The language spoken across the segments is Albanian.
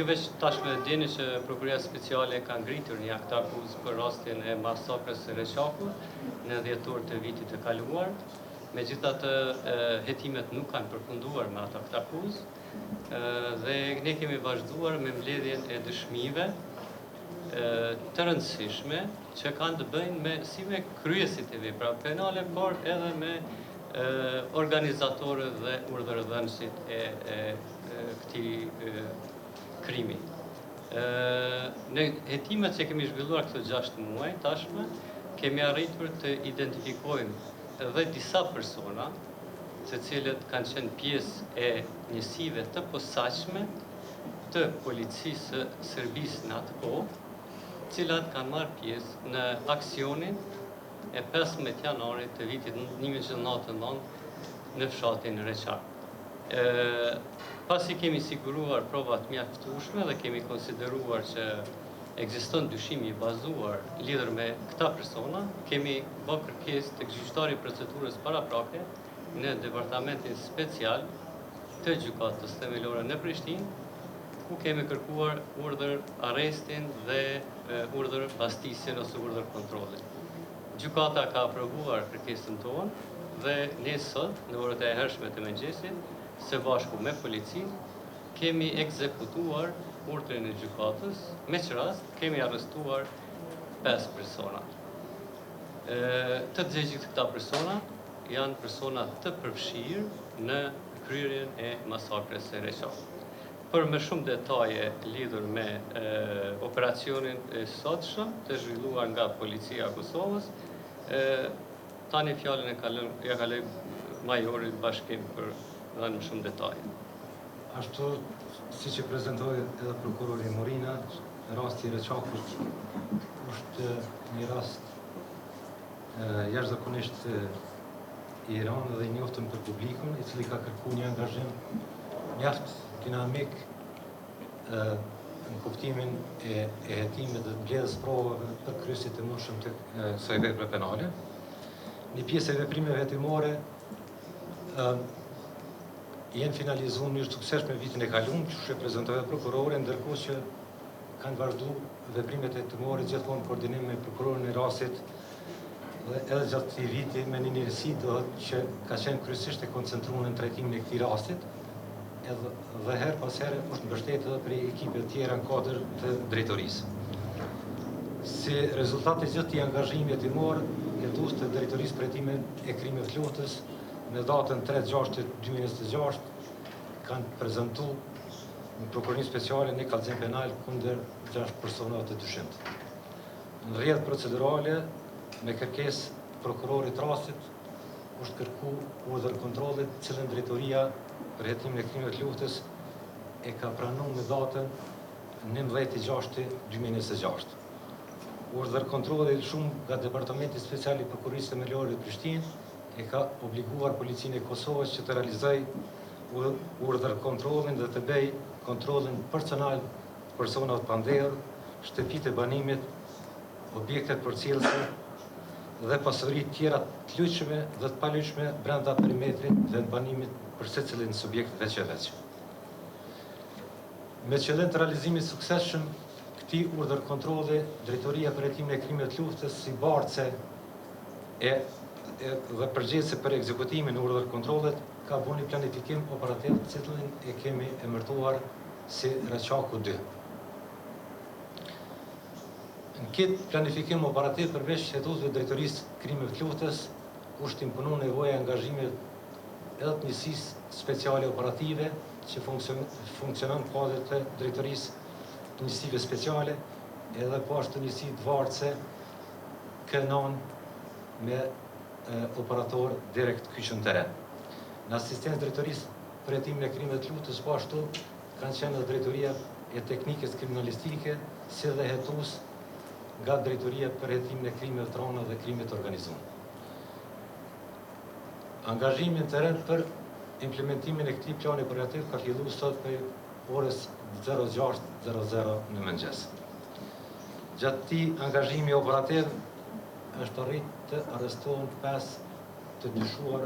Ju veç tashme dini që Prokuria Speciale ka ngritur një akt akuzë për rastin e masakrës së Reçakut në dhjetor të vitit të kaluar. Megjithatë, hetimet nuk kanë përfunduar me atë akt akuzë dhe ne kemi vazhduar me mbledhjen e dëshmive të rëndësishme që kanë të bëjnë si me kryesit e vepra penale, por edhe me organizatorët dhe urdhërdhënësit e këtij krimi. Në hetimet që kemi zhvilluar këto 6 muaj, tashme, kemi arritur të identifikojmë edhe disa persona, të cilët kanë qenë pjesë e njësive të posaçme të policisë së Serbisë në atë kohë, cilat kanë marrë pjesë në aksionin e 15 janarit të vitit 1999 në fshatin Reçak. Pasi kemi siguruar provat mjaftueshme dhe kemi konsideruar që ekziston dyshim i bazuar lidhur me këta persona, kemi bërë kërkesë tek gjyqtari i procedurës paraprake në departamentin special të gjykatës themelore në Prishtinë, ku kemi kërkuar urdhër arrestin dhe urdhër mbastisjen ose urdhër kontrolli. Gjykata ka aprovuar kërkesën tonë dhe ne sot, në orët e hershme të mëngjesit, së bashku me policinë, kemi ekzekutuar urdhrin e gjykatës, me që rast kemi arrestuar 5 persona. Të dëgjit këta persona janë persona të përfshirë në kryerjen e masakrës së Reçakut. Për më shumë detaje lidhur me operacionin e sotshëm të zhvilluar nga Policia e Kosovës, tani fjalën ja kaloj majorit bashkim për dhënë më shumë detaje. Ashtu, si që prezentoi edhe prokurori Morina, rasti i Reçakut është një rast jashtëzakonisht i rëndë dhe i njoftëm për publikun, i cili ka kërkuar një angazhim mjaft dinamik në kuptimin e hetimit dhe mbledhjes provave për kryesit të mundshëm të kësaj vepre penale. Një pjesë e veprimeve hetimore jenë finalizuar në sukseshme vitin e kaluar, që prezantoi prokurori, ndërkohë që kanë vazhduar veprimet hetimore gjithmonë në koordinim me prokurorin e rastit dhe edhe gjatë këtij viti me një njërsi që ka qenë kryesisht e koncentruar në trajtimin e këtij rastit, dhe her pas here është mbështetur edhe prej ekipe të tjera në kuadër të drejtorisë. Si rezultat i gjithë këtij angazhimi hetimor, hetues të drejtorisë për hetimin e krimeve të luftës në datën 3/6/2026 kanë prezantuar në Prokurorinë Speciale një kallëzim penal kundër 6 personave të dyshimt. Në rrjedhë procedurale, me kërkesë të prokurorit rastit, është kërkuar urdhër kontrollit, cilën drejtoria për hetimin e krimeve të luftës e ka pranuar në datën 19/6/2026. Urdhër kontrolli shumë nga Departamenti Special i Prokurisë Themelore të Prishtinës e ka obliguar Policinë e Kosovës që të realizojë urdhër kontrollin dhe të bëjë kontrollin personal të personave të pandehur, shtëpitë e banimit, objektet përcjellëse dhe pasuritë tjera të lujshme dhe të palujshme brenda perimetrit dhe të banimit për secilin subjekt veç e veç. Me qëllim të realizimit suksesshëm këtij urdhër kontrolli, Drejtoria për hetimin e krimeve të luftës si bartëse dhe përgjegjëse për ekzekutimin e urdhër kontrollit ka bërë një planifikim operativ, të cilin e kemi emërtuar si Reçaku 2. Në këtë planifikim operativ përveç hetuesve të Drejtorisë krimeve të luftës, është imponuar nevoja e angazhimit edhe të njësisë speciale operative që funksionon në kuadër të Drejtorisë të njësive speciale, edhe po ashtu njësi të vartëse kënon me operator direkt kyçën teren. Në asistencë Drejtorisë për hetimin e krimeve të luftës, po ashtu kanë qenë edhe Drejtoria e Teknikës Kriminalistike, si dhe hetues nga Drejtoria për hetimin e krimeve të rënda dhe krimeve të organizuar. Angazhimi në teren për implementimin e këtij plani operativ ka filluar sot për orës 06:00 në mëngjes. Gjatë këtij angazhimi operativ është arritur të arrestohen 5 të dyshuar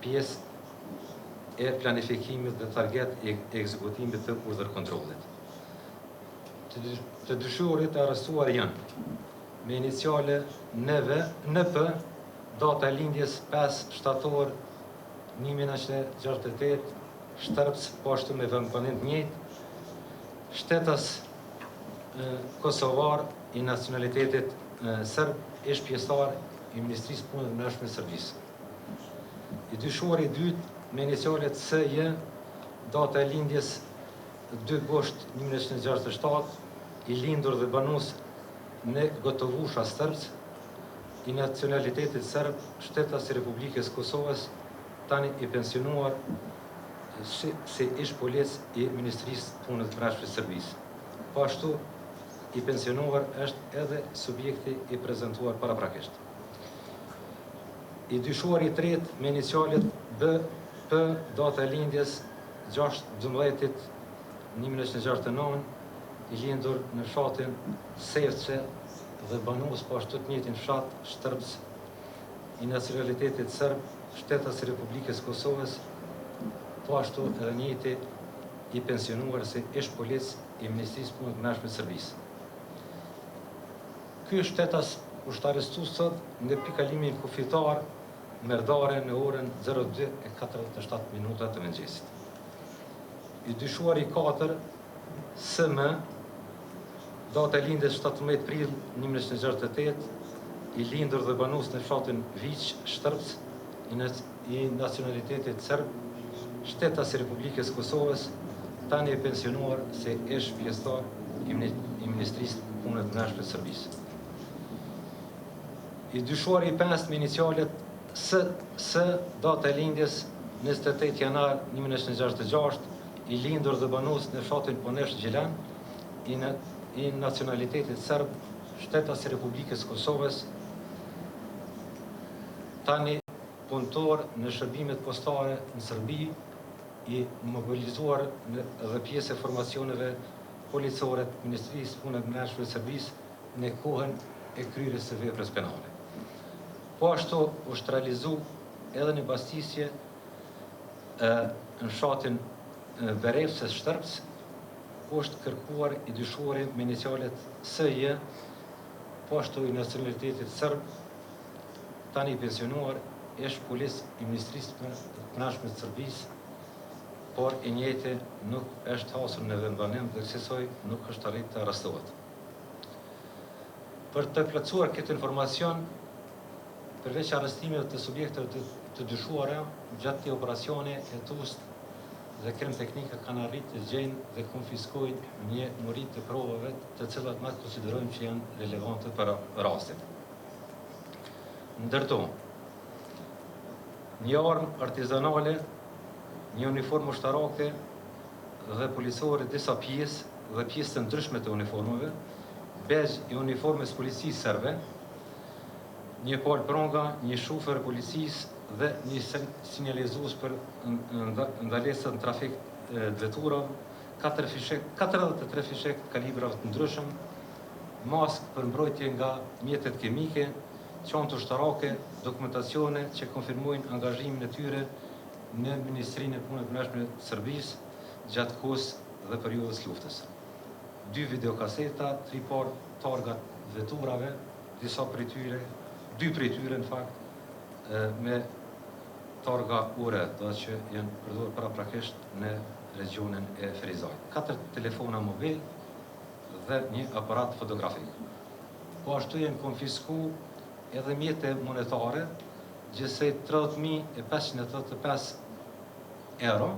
pjesë e planifikimit dhe target e ekzekutimit të urdhër kontrollit. Të dyshuarit e arrestuar janë me iniciale NP, data e lindjes 5 shtator 1968, Shtërps, po ashtu me vëmëndin të njëjtë, shtetas kosovar i nacionalitetit serb, ish pjesëtar i Ministrisë Punëve të Brendshme të Serbisë. I dyshuari i dytë me inicialet SJ, data e lindjes 2 gusht 1967, i lindur dhe banues në Gotovusha Stërps, i nacionalitetit serb, shtetas i Republikës Kosovës, tani i pensionuar si ish polic i Ministrisë Punëve të Brendshme të Serbisë. Po ashtu, i pensionuar është edhe subjekti i prezentuar paraprakisht. I dyshuar i tretë me inicialet BP, data e lindjes 6/12 1969, i lindur në fshatin Sevce dhe banues po ashtu të njëjtin fshat Shtërps, i nacionalitetit serb, shtetas i Republikës Kosovës, po ashtu edhe njëjti i pensionuar si ish polic i Ministrisë Punëve të Brendshme të Serbisë. Ky është shtetas është arrestuar sot nga pikalimi kufitar merdare në orën 02:47 të mëngjesit. I dyshuari i 4, SM, data e lindjes 17 prill 1968, i lindur dhe banues në fshatin Viq, Shtërps, i nacionalitetit serb, shtetas i Republikës Kosovës, tani i pensionuar si ish pjesëtar i Ministrisë Punëve të Brendshme të Serbisë. I dyshuari i 5 me inicialet SS, data e lindjes 28 janar 1966, i lindur dhe banues në fshatin Ponesh Gjilan, i nacionalitetit serb, shtetas i Republikës Kosovës, tani punëtor në shërbimet postare në Serbi, i mobilizuar dhe pjesë e formacioneve policore të Ministrisë Punëve të Brendshme të Serbisë në kohën e kryerjes së veprës penale. Po ashtu është realizu edhe në bastisje në fshatin Berevse Shtërps, ku është kërkuar i dyshuari me inicialet SJ, po ashtu i nacionalitetit serb, tani i pensionuar, ish polic i Ministrisë të Brendshme të Serbisë, por i njëjti nuk është hasur në vendbanim dhe kësaj nuk është arritur të arrestohet. Për të plotësuar këtë informacion, përveç arrestimeve të subjekteve të dyshuara, gjatë këtij operacioni hetues dhe krim teknika kanë arritur të gjejnë dhe konfiskojnë një muri të provave të cilat ne konsiderojmë që janë relevante për rastin. Ndërto, një armë artizanale, një uniformë ushtarake dhe policore disa pjesë dhe pjesë të ndryshme të uniformave, bezh i uniformës policisë serbe, një palë pronga, një shufer policisë dhe një sinjalizues për ndalesën në trafik të veturave, 43 fishek kalibrave të ndryshëm, maskë për mbrojtje nga mjetet kimike, çantë ushtarake, dokumentacione që konfirmojnë angazhimin e tyre në Ministrinë e Punëve të Brendshme të Serbisë gjatë kohës dhe periudhës luftës. 2 videokaseta, 3 par targa veturave, disa prej tyre, 2 prej tyre në fakt, me targa ure, do që janë përdorur paraprakisht në regionin e Ferizajt. 4 telefona mobil dhe një aparat fotografik. Po ashtu janë konfisku edhe mjete monetare, gjithsej 30.585 euro,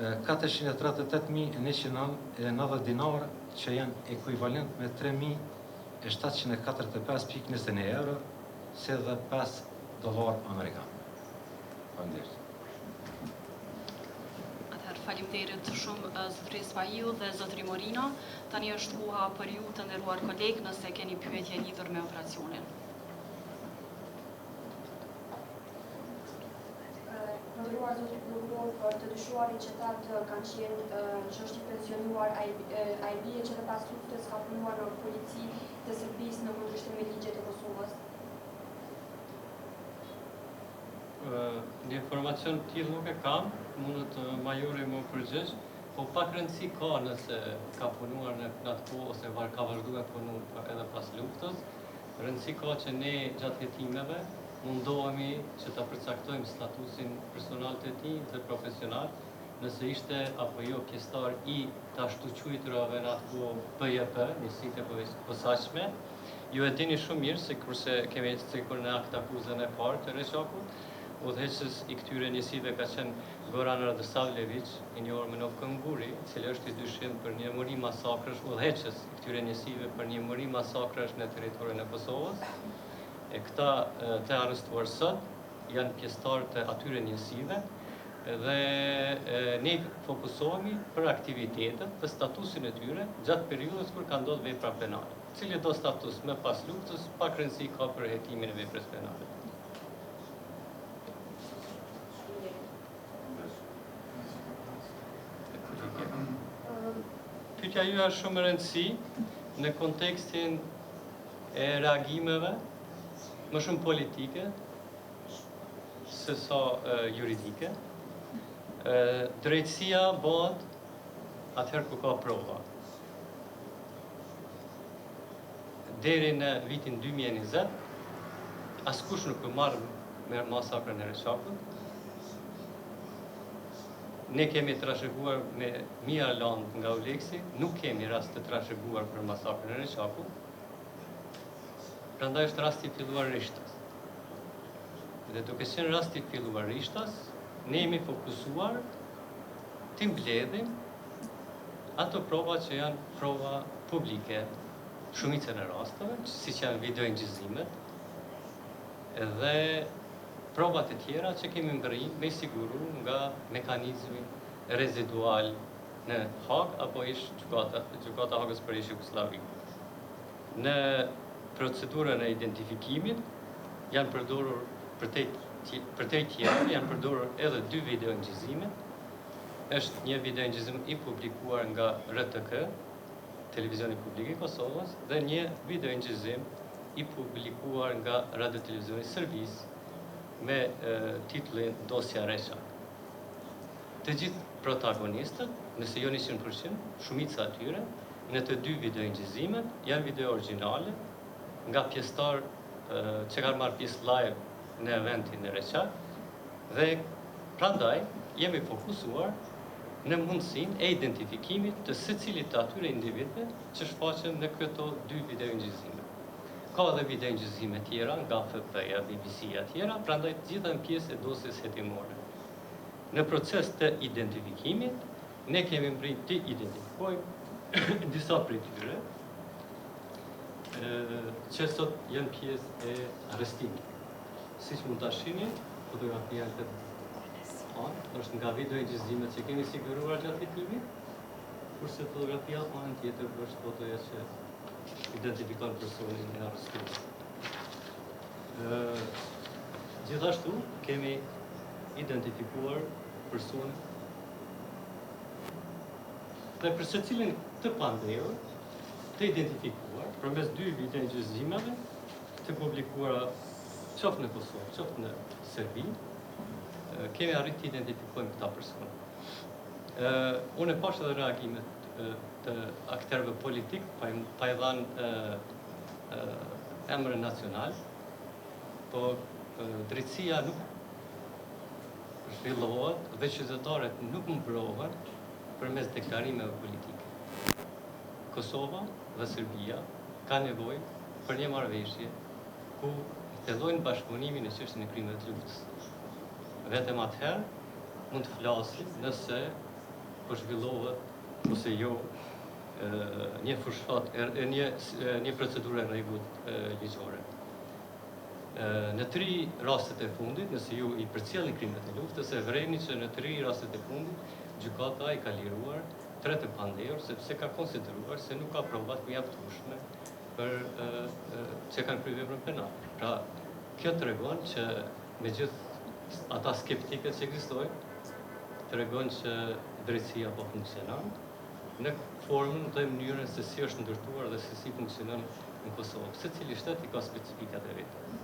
438.190 dinar, që janë ekuivalent me 3.745.21 euro, se dhe $5 amerikan. Faleminderit. Atëherë faleminderit shumë zotëri Ismail dhe zotëri Morina. Tani është koha për ju të nderuar kolegë nëse keni pyetje lidhur me operacionin. Nderuar zotëri prokuror, për të dyshuarit që thatë kanë qenë që është i pensionuar, a i bie që dhe pas luftës ka punuar në polici të Serbisë në kundërshtim me ligjet e Kosovës? Një informacion tillë nuk e kam, mundet majori më përgjigj, Po pak rëndësi ka nëse ka punuar në atë kohë ose ka vazhdu e punu edhe pas luftës, rëndësi ka që ne gjatë jetimeve mundohemi që ta përcaktojmë statusin personal të tij dhe profesional, nëse ishte apo jo pjesëtar i të ashtu quajturave në atë kohë PJP, njësitë e posaçme. Ju e dini shumë mirë se kurse kemi cekur në akt akuzën e parë të Reçakut, udhëheqës i këtyre njësive ka qenë Goran Radosavljević, i njohur me Nov Këmburi, i cili është i dyshim për një mëri masakrësh, udhëheqës i këtyre njësive për një mëri masakrësh në territorin e Kosovës. E këta të arrestuar sot janë pjesëtarë të atyre njësive dhe ne fokusohemi për aktivitetet dhe statusin e tyre gjatë periudhës kur ka ndodhur vepra penale. Cili do status me pas luftës, pak rëndësi ka për hetimin e veprës penale. Pyetja juaj është shumë e rëndësi në kontekstin e reagimeve, më shumë politike se sa juridike. Drejtësia bëhet atëherë ku ka prova. Deri në vitin 2020, askush nuk u marrë me masakrën e Reçakut. Ne kemi trashëguar me mia land nga Oleksi, nuk kemi rast të trashëguar për masakrën e Reçakut. Prandaj është rasti i filluar Rishtas. Dhe duke qenë rasti i filluar Rishtas, ne jemi fokusuar të mbledhim ato prova që janë prova publike, shumicën e rasteve, siç janë videoingjizimet, dhe provat e tjera që kemi mbërrit me siguru nga mekanizmi rezidual në Hag apo ish gjykata Hagës për ish Jugoslavi. Në procedurën e identifikimit janë përdorur për te tjera, janë përdorur edhe 2 videoingjizime. Është një videoingjizim i publikuar nga RTK, Televizioni Publik i Kosovës, dhe një videoingjizim i publikuar nga Radio Televizioni Serbis me titullin Dosja Reçak. Të gjithë protagonistët, nëse jo 100%, shumica atyre, në të 2 videoingjizimet janë video origjinale nga pjesëtar që kanë marrë pjesë live në eventin e Reçak, dhe prandaj jemi fokusuar në mundësinë e identifikimit të secilit të atyre individëve që shfaqen në këto 2 videoingjizime. Ka edhe videoingjizime tjera nga FP-ja, BBC-ja tjera, prandaj të gjitha në pjesë e dosjes hetimore. Në proces të identifikimit, ne kemi mbrit të identifikojmë disa prej tyre, që sot janë pjesë e arrestimit. Siç mund ta shihni, fotografia këtë është nga videoingjizimet që kemi siguruar gjatë hetimit, kurse fotografia anën tjetër është fotoja që identifikon personin e arrestuar. Gjithashtu kemi identifikuar personin dhe për secilin të pandehur të identifikuar përmes 2 videoingjizimeve të publikuara qoftë në Kosovë, qoftë në Serbi, kemi arrit të identifikojmë këta persona. Unë e pash edhe reagimet të akterëve politik, pa i dhanë emrin nacional, po drejtësia nuk zhvillohet dhe qytetarët nuk mbrohen përmes deklarimeve politike. Kosova dhe Serbia ka nevojë për një marrëveshje ku fillojnë bashkëpunimin në çështjen e krimeve të luftës. Vetëm atëherë mund të flasim nëse po zhvillohet ose jo një fushat, një procedurë e rregullt ligjore. Në 3 rastet e fundit, nëse ju i përcjellni krimet e luftës, e vreni që në 3 rastet e fundit gjykata i ka liruar 3 të pandehur sepse ka konsideruar se nuk ka provat mjaftueshme për që kanë kryer veprën penale. Pra, kjo tregon që megjithë ata skeptikët që ekzistojnë, tregon që drejtësia po funksionon në formën dhe mënyrën se si është ndërtuar dhe se si funksionon në Kosovë. Secili shtet i ka specifikat e vetë.